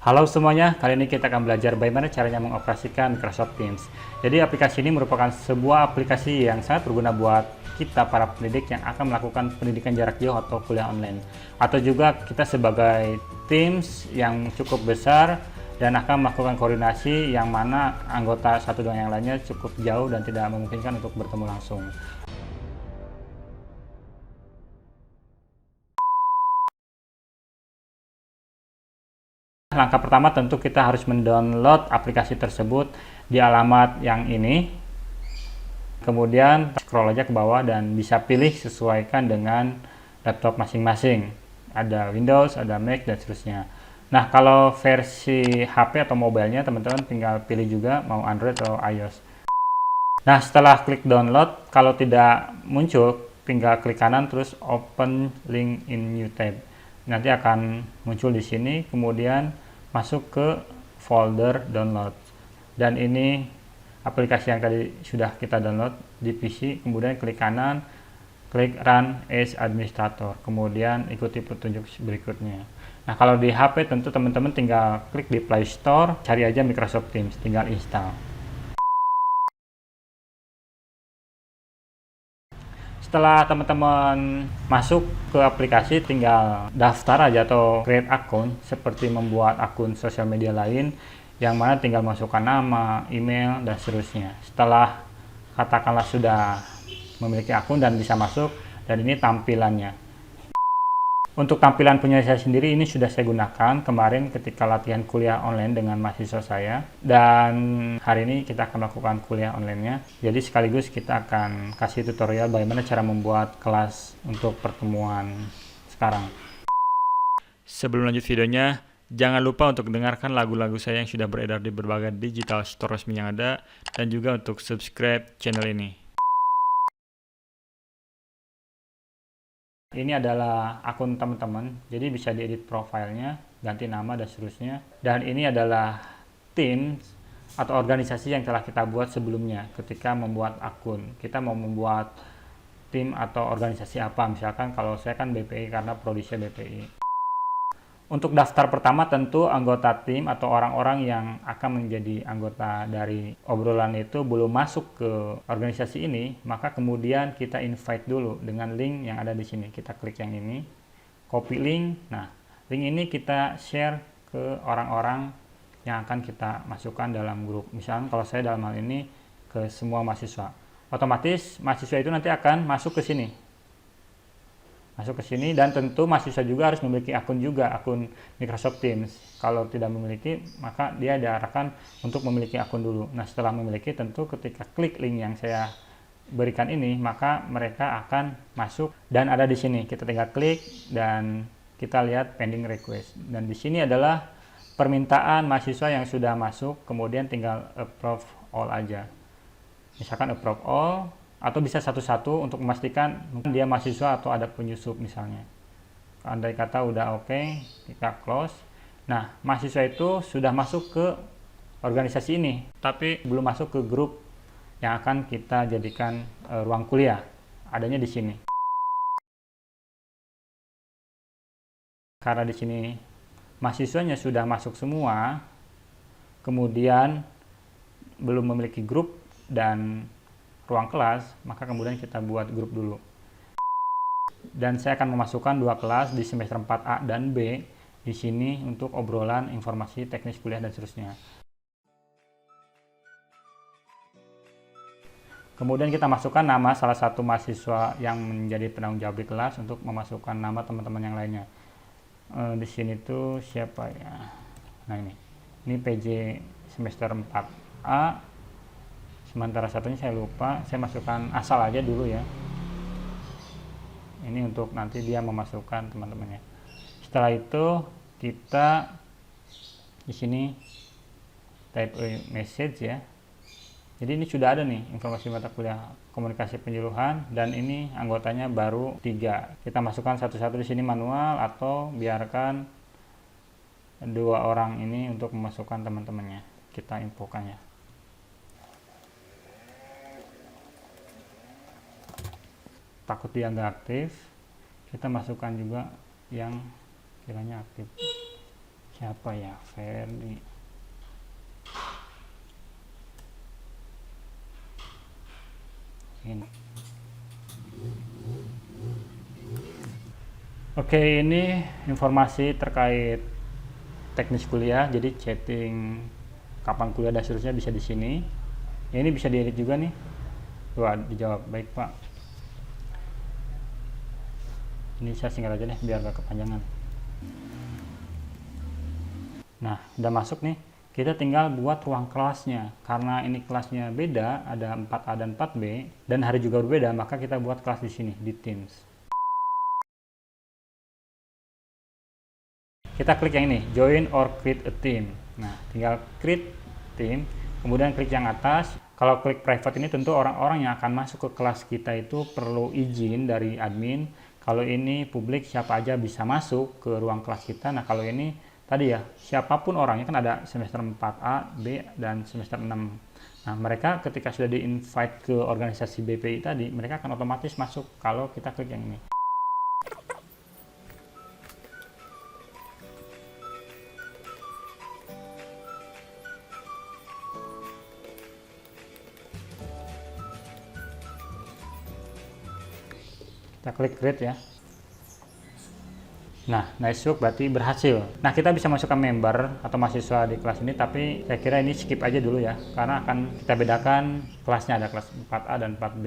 Halo semuanya, kali ini kita akan belajar bagaimana caranya mengoperasikan Microsoft Teams. Jadi aplikasi ini merupakan sebuah aplikasi yang sangat berguna buat kita para pendidik yang akan melakukan pendidikan jarak jauh atau kuliah online. Atau juga kita sebagai Teams yang cukup besar dan akan melakukan koordinasi yang mana anggota satu dengan yang lainnya cukup jauh dan tidak memungkinkan untuk bertemu langsung. Langkah pertama tentu kita harus mendownload aplikasi tersebut di alamat yang ini. Kemudian scroll aja ke bawah dan bisa pilih sesuaikan dengan laptop masing-masing. Ada Windows, ada Mac, dan seterusnya. Nah, kalau versi HP atau mobilenya teman-teman tinggal pilih juga mau Android atau iOS. Nah, setelah klik download, kalau tidak muncul, tinggal klik kanan terus open link in new tab. Nanti akan muncul di sini, kemudian masuk ke folder download. Dan ini aplikasi yang tadi sudah kita download di PC, kemudian klik kanan, klik run as administrator, kemudian ikuti petunjuk berikutnya. Nah, kalau di HP tentu teman-teman tinggal klik di Play Store, cari aja Microsoft Teams, tinggal install. Setelah teman-teman masuk ke aplikasi, tinggal daftar aja atau create akun seperti membuat akun sosial media lain, yang mana tinggal masukkan nama, email, dan seterusnya. Setelah katakanlah sudah memiliki akun dan bisa masuk, dan ini tampilannya. Untuk tampilan punya saya sendiri ini sudah saya gunakan kemarin ketika latihan kuliah online dengan mahasiswa saya, dan hari ini kita akan melakukan kuliah online-nya. Jadi sekaligus kita akan kasih tutorial bagaimana cara membuat kelas untuk pertemuan sekarang. Sebelum lanjut videonya, jangan lupa untuk dengarkan lagu-lagu saya yang sudah beredar di berbagai digital store resmi yang ada, dan juga untuk subscribe channel ini. Ini adalah akun teman-teman, jadi bisa diedit profilnya, ganti nama dan seterusnya. Dan ini adalah tim atau organisasi yang telah kita buat sebelumnya ketika membuat akun. Kita mau membuat tim atau organisasi apa, misalkan kalau saya kan BPI karena produksi BPI. Untuk daftar pertama tentu anggota tim atau orang-orang yang akan menjadi anggota dari obrolan itu belum masuk ke organisasi ini, maka kemudian kita invite dulu dengan link yang ada di sini. Kita klik yang ini, copy link. Nah, link ini kita share ke orang-orang yang akan kita masukkan dalam grup. Misalnya kalau saya dalam hal ini ke semua mahasiswa. Otomatis mahasiswa itu nanti akan masuk ke sini. Dan tentu mahasiswa juga harus memiliki akun Microsoft Teams. Kalau tidak memiliki, maka dia diarahkan untuk memiliki akun dulu. Nah, setelah memiliki, tentu ketika klik link yang saya berikan ini, maka mereka akan masuk dan ada di sini. Kita tinggal klik dan kita lihat pending request. Dan di sini adalah permintaan mahasiswa yang sudah masuk, kemudian tinggal approve all aja. Misalkan approve all, atau bisa satu-satu untuk memastikan mungkin dia mahasiswa atau ada penyusup misalnya. Andai kata udah oke, kita close. Nah, mahasiswa itu sudah masuk ke organisasi ini, tapi belum masuk ke grup yang akan kita jadikan ruang kuliah. Adanya di sini. Karena di sini mahasiswanya sudah masuk semua, kemudian belum memiliki grup dan ruang kelas, maka kemudian kita buat grup dulu. Dan saya akan memasukkan dua kelas di semester 4A dan B di sini untuk obrolan informasi teknis kuliah dan seterusnya. Kemudian kita masukkan nama salah satu mahasiswa yang menjadi penanggung jawab di kelas untuk memasukkan nama teman-teman yang lainnya. Di sini tuh siapa ya? Nah, ini PJ semester 4A. Sementara satunya saya lupa, saya masukkan asal aja dulu ya. Ini untuk nanti dia memasukkan teman-temannya. Setelah itu kita di sini type a message ya. Jadi ini sudah ada nih informasi mata kuliah komunikasi penyuluhan, dan ini anggotanya baru 3. Kita masukkan satu-satu di sini manual atau biarkan dua orang ini untuk memasukkan teman-temannya. Kita infokan ya. Takut dia nggak aktif, kita masukkan juga yang kiranya aktif. Siapa ya? Ferdi. Ini. Oke, ini informasi terkait teknis kuliah. Jadi chatting kapan kuliah dan seterusnya bisa di sini. Ya, ini bisa diedit juga nih. Wah, dijawab. Baik, Pak. Ini saya singkat aja deh biar gak kepanjangan. Nah, udah masuk nih. Kita tinggal buat ruang kelasnya. Karena ini kelasnya beda, ada 4A dan 4B, dan hari juga berbeda, maka kita buat kelas di sini, di Teams. Kita klik yang ini, join or create a team. Nah, tinggal create team, kemudian klik yang atas. Kalau klik private ini tentu orang-orang yang akan masuk ke kelas kita itu perlu izin dari admin. Kalau ini publik, siapa aja bisa masuk ke ruang kelas kita. Nah, kalau ini tadi ya, siapapun orangnya, kan ada semester 4A, B, dan semester 6. Nah, mereka ketika sudah di-invite ke organisasi BPI tadi, mereka akan otomatis masuk kalau kita klik yang ini. Kita klik create ya. Nah, nice work, berarti berhasil. Nah, kita bisa masukkan member atau mahasiswa di kelas ini, tapi saya kira ini skip aja dulu ya, karena akan kita bedakan kelasnya, ada kelas 4A dan 4B.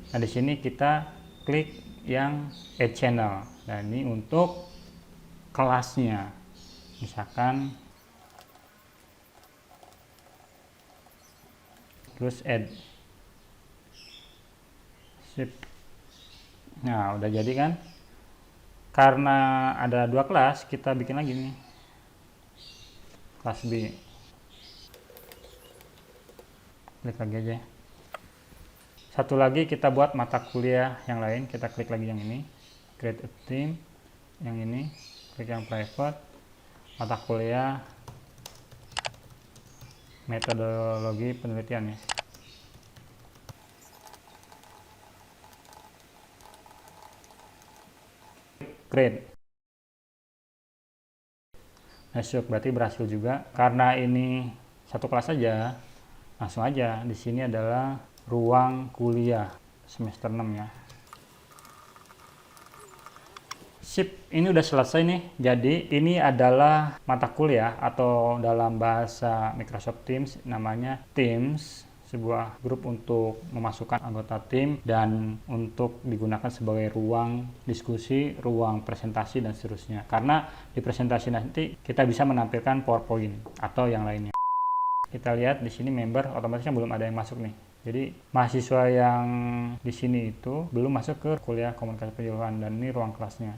Nah, di sini kita klik yang add channel. Nah, ini untuk kelasnya. Misalkan terus add. Sip. Nah, udah jadi kan? Karena ada 2 kelas, kita bikin lagi nih. Kelas B. Klik lagi aja. Satu lagi kita buat mata kuliah yang lain, kita klik lagi yang ini. Create a team. Yang ini, klik yang private. Mata kuliah metodologi penelitian ya. Grade. Masuk, berarti berhasil juga. Karena ini satu kelas saja, langsung aja di sini adalah ruang kuliah semester 6 ya. Sip, ini udah selesai nih. Jadi ini adalah mata kuliah atau dalam bahasa Microsoft Teams namanya Teams, sebuah grup untuk memasukkan anggota tim dan untuk digunakan sebagai ruang diskusi, ruang presentasi dan seterusnya. Karena di presentasi nanti kita bisa menampilkan PowerPoint atau yang lainnya. Kita lihat di sini member, otomatisnya belum ada yang masuk nih. Jadi mahasiswa yang di sini itu belum masuk ke kuliah komunikasi penjualan dan ini ruang kelasnya.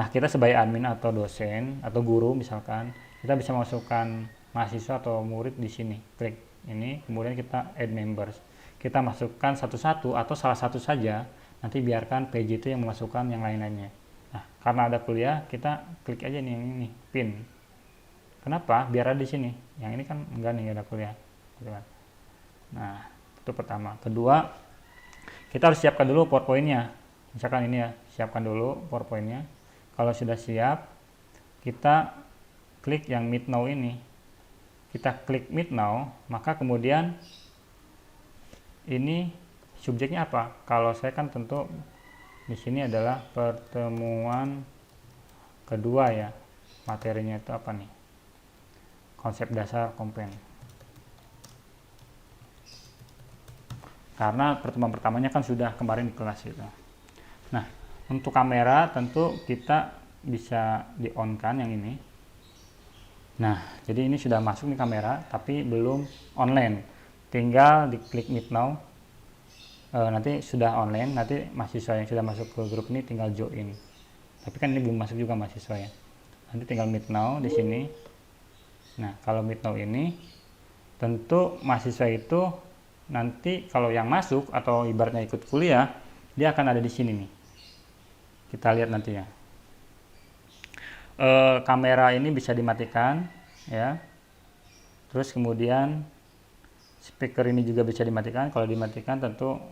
Nah, kita sebagai admin atau dosen atau guru misalkan, kita bisa masukkan mahasiswa atau murid di sini. Klik ini, kemudian kita add members. Kita masukkan satu-satu atau salah satu saja, nanti biarkan PJ itu yang memasukkan yang lain-lainnya. Nah, karena ada kuliah, kita klik aja nih yang ini, pin. Kenapa? Biar ada di sini. Yang ini kan enggak nih, ada kuliah. Nah, itu pertama. Kedua, kita harus siapkan dulu PowerPoint-nya. Misalkan ini ya, siapkan dulu PowerPoint-nya. Kalau sudah siap, kita klik yang Meet Now ini. Kita klik Meet Now, maka kemudian ini subjeknya apa? Kalau saya kan tentu di sini adalah pertemuan kedua ya. Materinya itu apa nih? Konsep dasar komplain. Karena pertemuan pertamanya kan sudah kemarin di kelas itu. Nah, untuk kamera tentu kita bisa di-on-kan yang ini. Nah, jadi ini sudah masuk nih kamera, tapi belum online. Tinggal diklik Meet Now. Nanti sudah online, nanti mahasiswa yang sudah masuk ke grup ini tinggal join. Tapi kan ini belum masuk juga mahasiswa ya. Nanti tinggal Meet Now di sini. Nah, kalau Meet Now ini, tentu mahasiswa itu nanti kalau yang masuk atau ibaratnya ikut kuliah, dia akan ada di sini nih. Kita lihat nanti ya. Kamera ini bisa dimatikan ya, terus kemudian speaker ini juga bisa dimatikan. Kalau dimatikan tentu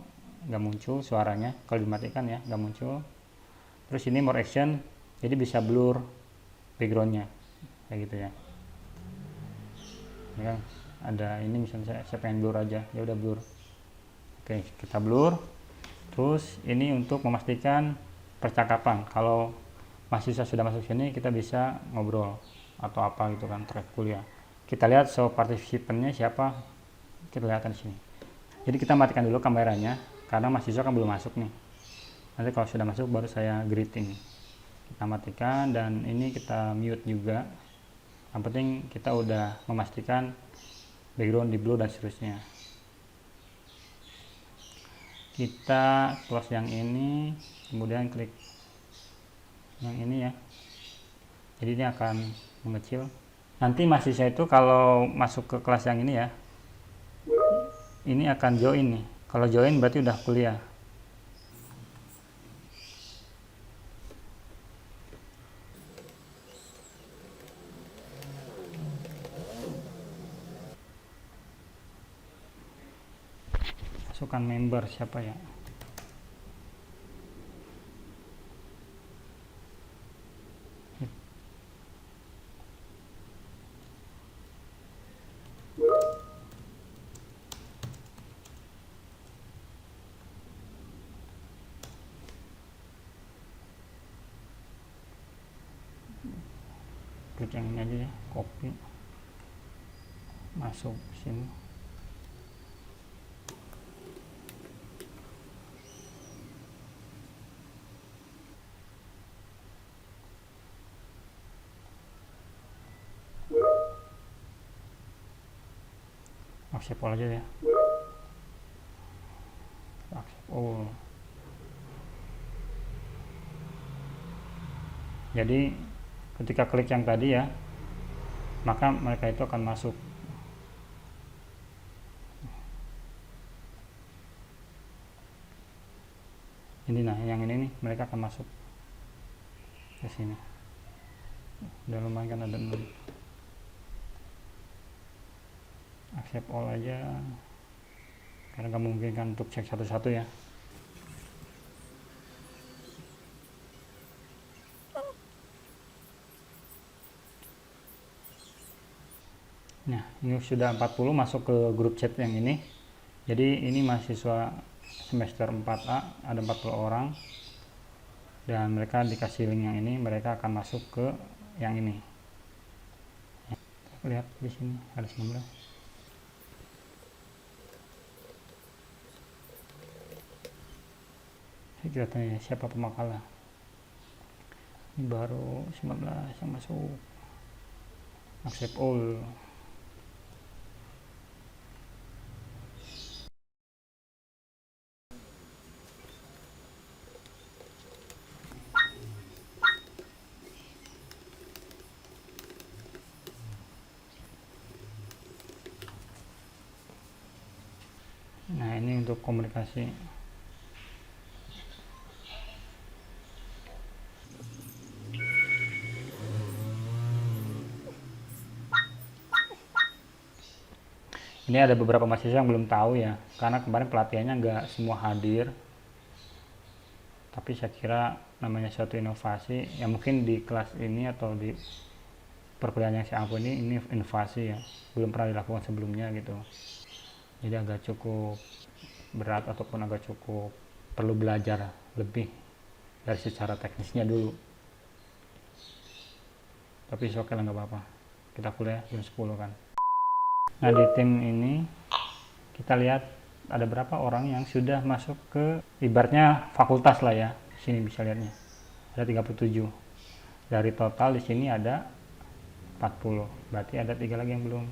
nggak muncul suaranya, kalau dimatikan ya nggak muncul. Terus ini more action, jadi bisa blur backgroundnya kayak gitu ya. Ini kan ada ini, misalnya saya pengen blur aja, ya udah blur. Oke, kita blur. Terus ini untuk memastikan percakapan, kalau mahasiswa sudah masuk sini kita bisa ngobrol atau apa gitu kan, track kuliah. Kita lihat show partisipannya siapa, kita lihat di sini. Jadi kita matikan dulu kameranya karena mahasiswa kan belum masuk nih. Nanti kalau sudah masuk baru saya greeting. Kita matikan dan ini kita mute juga. Yang penting kita udah memastikan background di blur dan seterusnya. Kita close yang ini, kemudian klik yang ini ya. Jadi ini akan mengecil. Nanti mahasiswa itu kalau masuk ke kelas yang ini ya, ini akan join nih. Kalau join berarti udah kuliah. Masukkan member siapa ya? Klik yang ini aja ya, copy, masuk sini. Accept all aja ya, accept all. Jadi ketika klik yang tadi ya, maka mereka itu akan masuk. Ini nah, yang ini nih, mereka akan masuk ke sini. Udah lumayan kan, ada 6. Accept all aja karena nggak mungkin kan untuk cek satu-satu ya. Nah, ini sudah 40 masuk ke grup chat yang ini. Jadi ini mahasiswa semester 4A, ada 40 orang. Dan mereka dikasih link yang ini, mereka akan masuk ke yang ini. Lihat di sini ada 19. Kita tanya siapa pemakalah. Ini baru 19 yang masuk. Accept all. Nah, ini untuk komunikasi. Ini ada beberapa mahasiswa yang belum tahu ya, karena kemarin pelatihannya nggak semua hadir. Tapi saya kira namanya suatu inovasi, ya mungkin di kelas ini atau di perkuliahan yang saya ampu ini inovasi ya, belum pernah dilakukan sebelumnya gitu. Jadi agak cukup berat ataupun agak cukup perlu belajar lebih dari secara teknisnya dulu. Tapi oke lah, nggak apa-apa. Kita kuliah jam 10 kan. Nah, di tim ini kita lihat ada berapa orang yang sudah masuk ke ibaratnya fakultas lah ya. Sini bisa lihatnya. Ada 37. Dari total di sini ada 40. Berarti ada 3 lagi yang belum.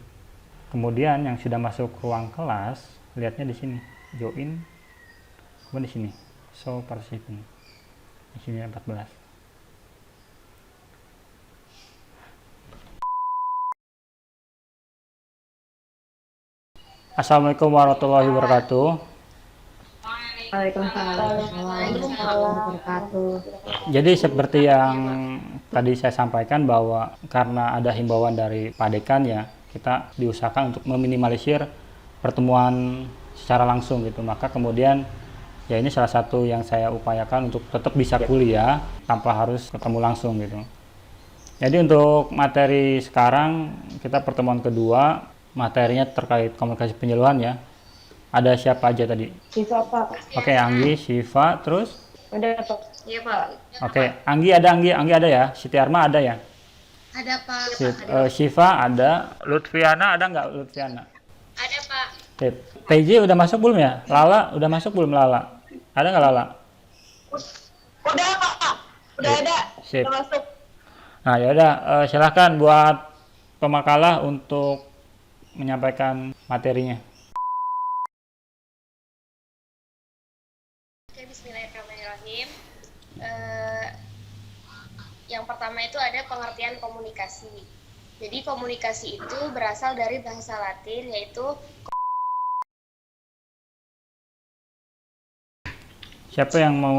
Kemudian yang sudah masuk ruang kelas, lihatnya di sini. Join. Kemudian di sini show participant. Di sini 14. Assalamualaikum warahmatullahi wabarakatuh. Waalaikumsalam warahmatullahi wabarakatuh. Jadi seperti yang tadi saya sampaikan bahwa karena ada himbauan dari Pak Dekan ya, kita diusahakan untuk meminimalisir pertemuan secara langsung gitu. Maka kemudian ya ini salah satu yang saya upayakan untuk tetap bisa kuliah tanpa harus ketemu langsung gitu. Jadi untuk materi sekarang kita pertemuan kedua, materinya terkait komunikasi penyuluhan ya. Ada siapa aja tadi? Siswa Pak. Oke, Anggi, Siva, terus? Udah Pak. Iya Pak. Oke, Anggi ada ya? Siti Arma ada ya? Ada Pak. Siva ada, Lutfiana ada nggak Lutfiana? Ada Pak. Sip. PJ udah masuk belum ya? Lala udah masuk belum Lala? Ada nggak Lala? Udah Pak. Udah ada. Sip. Udah masuk. Nah yaudah, silahkan buat pemakalah untuk menyampaikan materinya. Oke, bismillahirrahmanirrahim. Yang pertama itu ada pengertian komunikasi. Jadi komunikasi itu berasal dari bahasa Latin yaitu Siapa yang mau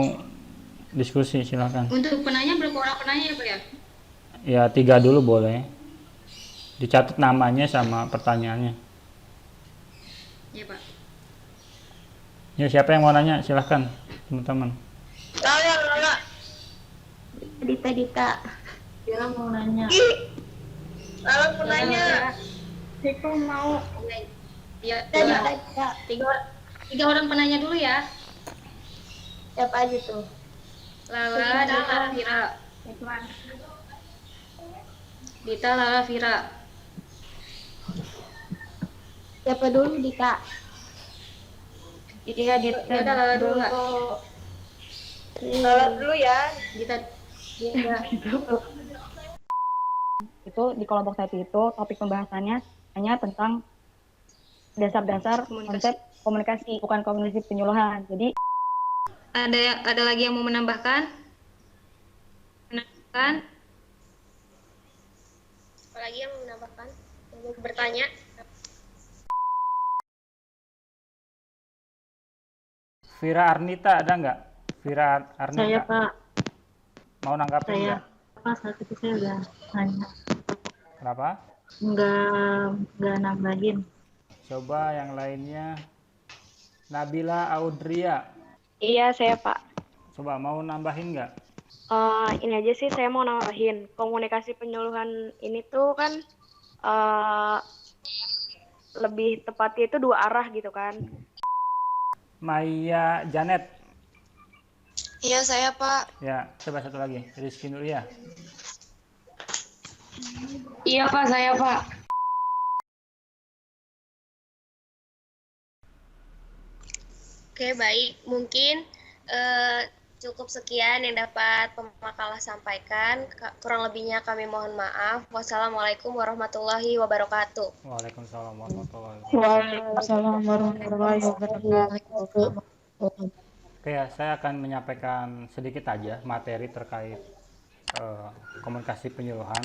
diskusi silahkan. untuk penanya berapa orang penanya ya Pak ya? Ya 3 dulu boleh. Dicatat namanya sama pertanyaannya. Iya Pak. Ya siapa yang mau nanya silahkan teman-teman. Lala. Dita. Dia mau nanya. Lala mau nanya. Itu mau. Iya. Dita. Tiga orang penanya dulu ya. Siapa aja tuh? Lala, Dita, Vira. Dita, Lala, Vira. Siapa dulu Dita? Iya Dita. Ya udah Lala dulu nggak? Lala dulu ya. Dita. Itu di kelompok saya itu topik pembahasannya hanya tentang dasar-dasar konsep komunikasi, bukan komunikasi penyuluhan. Jadi Ada lagi yang mau menambahkan? Apa lagi yang mau menambahkan? Yang mau bertanya? Vira Arnita ada nggak? Vira Arnita. Saya Pak. Mau nanggapin Saya nggak? Pak saat itu saya udah nanya. Kenapa? Nggak nambahin. Coba yang lainnya. Nabila Audria. Iya, saya Pak. Coba mau nambahin nggak? Ini aja sih saya mau nambahin. Komunikasi penyuluhan ini tuh kan lebih tepatnya itu 2 arah gitu kan. Maya Janet. Iya, saya Pak. Ya, coba satu lagi. Rizky Nuria. Iya Pak, saya Pak. Oke, baik. Mungkin cukup sekian yang dapat pemakalah sampaikan. Kurang lebihnya kami mohon maaf. Wassalamualaikum warahmatullahi wabarakatuh. Waalaikumsalam warahmatullahi wabarakatuh. Waalaikumsalam warahmatullahi wabarakatuh. Oke ya, saya akan menyampaikan sedikit aja materi terkait komunikasi penyuluhan.